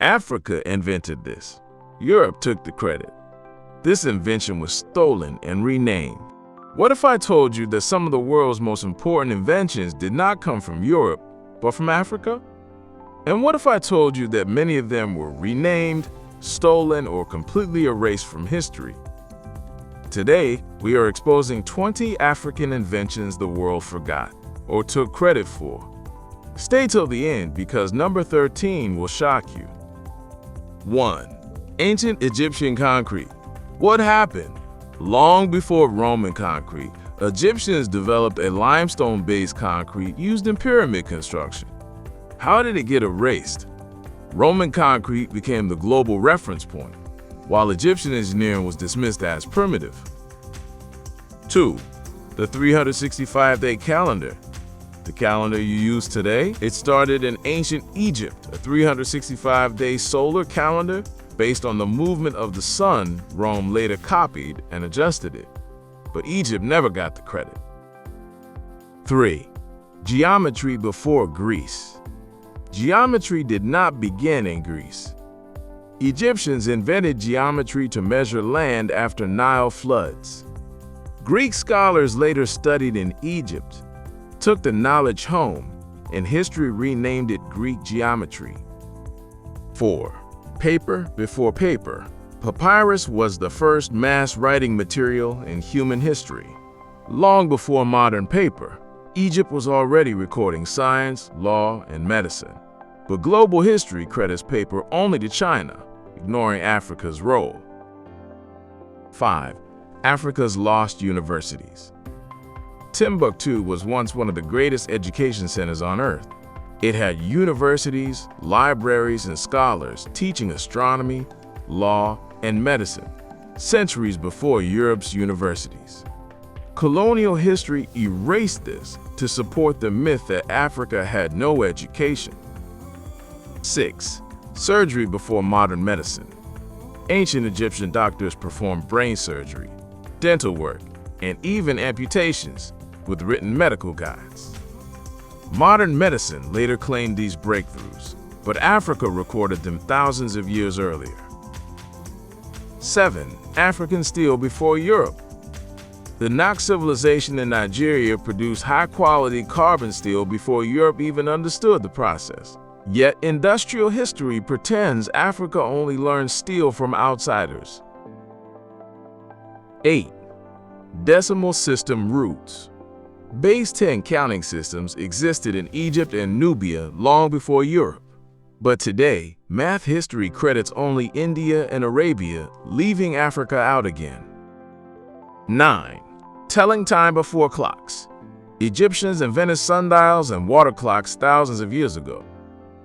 Africa invented this. Europe took the credit. This invention was stolen and renamed. What if I told you that some of the world's most important inventions did not come from Europe, but from Africa? And what if I told you that many of them were renamed, stolen, or completely erased from history? Today, we are exposing 20 African inventions the world forgot or took credit for. Stay till the end because number 13 will shock you. 1. Ancient Egyptian concrete. What happened? Long before Roman concrete, Egyptians developed a limestone-based concrete used in pyramid construction. How did it get erased? Roman concrete became the global reference point, while Egyptian engineering was dismissed as primitive. 2. The 365-day calendar. The calendar you use today, it started in ancient Egypt, a 365-day solar calendar based on the movement of the sun. Rome later copied and adjusted it, but Egypt never got the credit. 3. Geometry before Greece. Geometry did not begin in Greece. Egyptians invented geometry to measure land after Nile floods. Greek scholars later studied in Egypt, took the knowledge home, and history renamed it Greek geometry. 4. Paper before paper. Papyrus was the first mass writing material in human history. Long before modern paper, Egypt was already recording science, law, and medicine. But global history credits paper only to China, ignoring Africa's role. 5. Africa's lost universities. Timbuktu was once one of the greatest education centers on Earth. It had universities, libraries, and scholars teaching astronomy, law, and medicine, centuries before Europe's universities. Colonial history erased this to support the myth that Africa had no education. 6. Surgery before modern medicine. Ancient Egyptian doctors performed brain surgery, dental work, and even amputations with written medical guides. Modern medicine later claimed these breakthroughs, but Africa recorded them thousands of years earlier. 7. African steel before Europe. The Nok civilization in Nigeria produced high-quality carbon steel before Europe even understood the process. Yet industrial history pretends Africa only learned steel from outsiders. 8. Decimal system roots. Base 10 counting systems existed in Egypt and Nubia long before Europe. But today, math history credits only India and Arabia, leaving Africa out again. 9. Telling time before clocks. Egyptians invented sundials and water clocks thousands of years ago.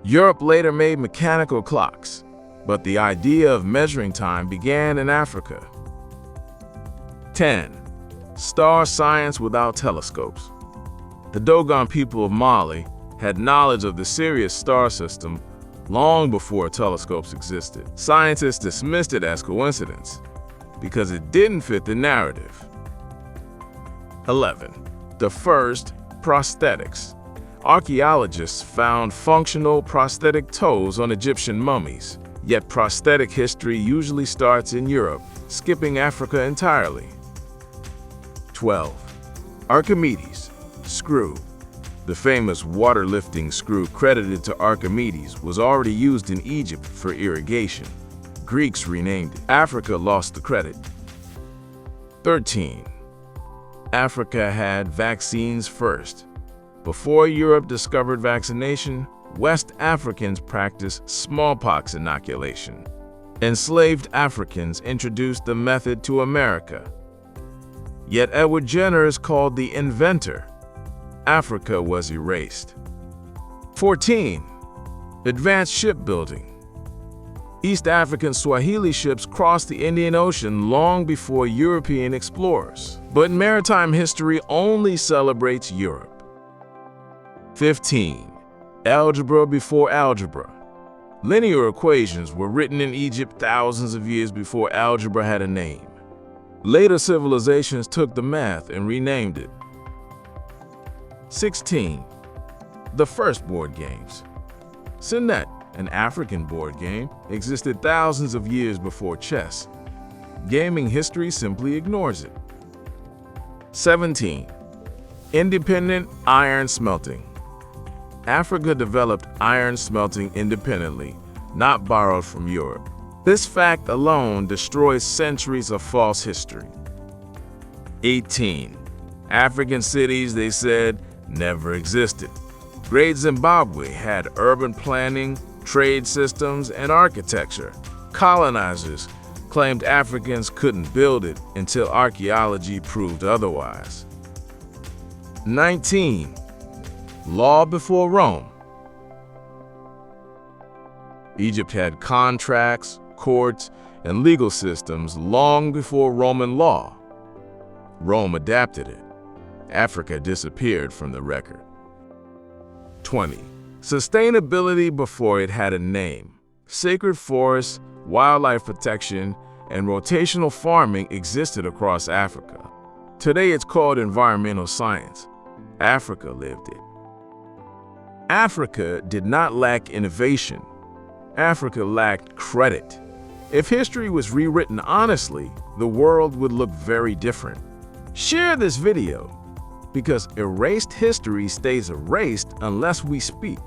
Europe later made mechanical clocks, but the idea of measuring time began in Africa. 10. Star science without telescopes. The Dogon people of Mali had knowledge of the Sirius star system long before telescopes existed. Scientists dismissed it as coincidence because it didn't fit the narrative. 11. The first prosthetics. Archaeologists found functional prosthetic toes on Egyptian mummies, yet prosthetic history usually starts in Europe, skipping Africa entirely. 12. Archimedes, screw. The famous water-lifting screw credited to Archimedes was already used in Egypt for irrigation. Greeks renamed it. Africa lost the credit. 13. Africa had vaccines first. Before Europe discovered vaccination, West Africans practiced smallpox inoculation. Enslaved Africans introduced the method to America. Yet Edward Jenner is called the inventor. Africa was erased. 14. Advanced shipbuilding. East African Swahili ships crossed the Indian Ocean long before European explorers, but maritime history only celebrates Europe. 15. Algebra before algebra. Linear equations were written in Egypt thousands of years before algebra had a name. Later civilizations took the math and renamed it. 16. The first board games. Senet, an African board game, existed thousands of years before chess. Gaming history simply ignores it. 17. Independent iron smelting. Africa developed iron smelting independently, not borrowed from Europe. This fact alone destroys centuries of false history. 18. African cities, they said, never existed. Great Zimbabwe had urban planning, trade systems, and architecture. Colonizers claimed Africans couldn't build it until archaeology proved otherwise. 19. Law before Rome. Egypt had contracts, courts, and legal systems long before Roman law. Rome adapted it. Africa disappeared from the record. 20. Sustainability before it had a name. Sacred forests, wildlife protection, and rotational farming existed across Africa. Today it's called environmental science. Africa lived it. Africa did not lack innovation. Africa lacked credit. If history was rewritten honestly, the world would look very different. Share this video, because erased history stays erased unless we speak.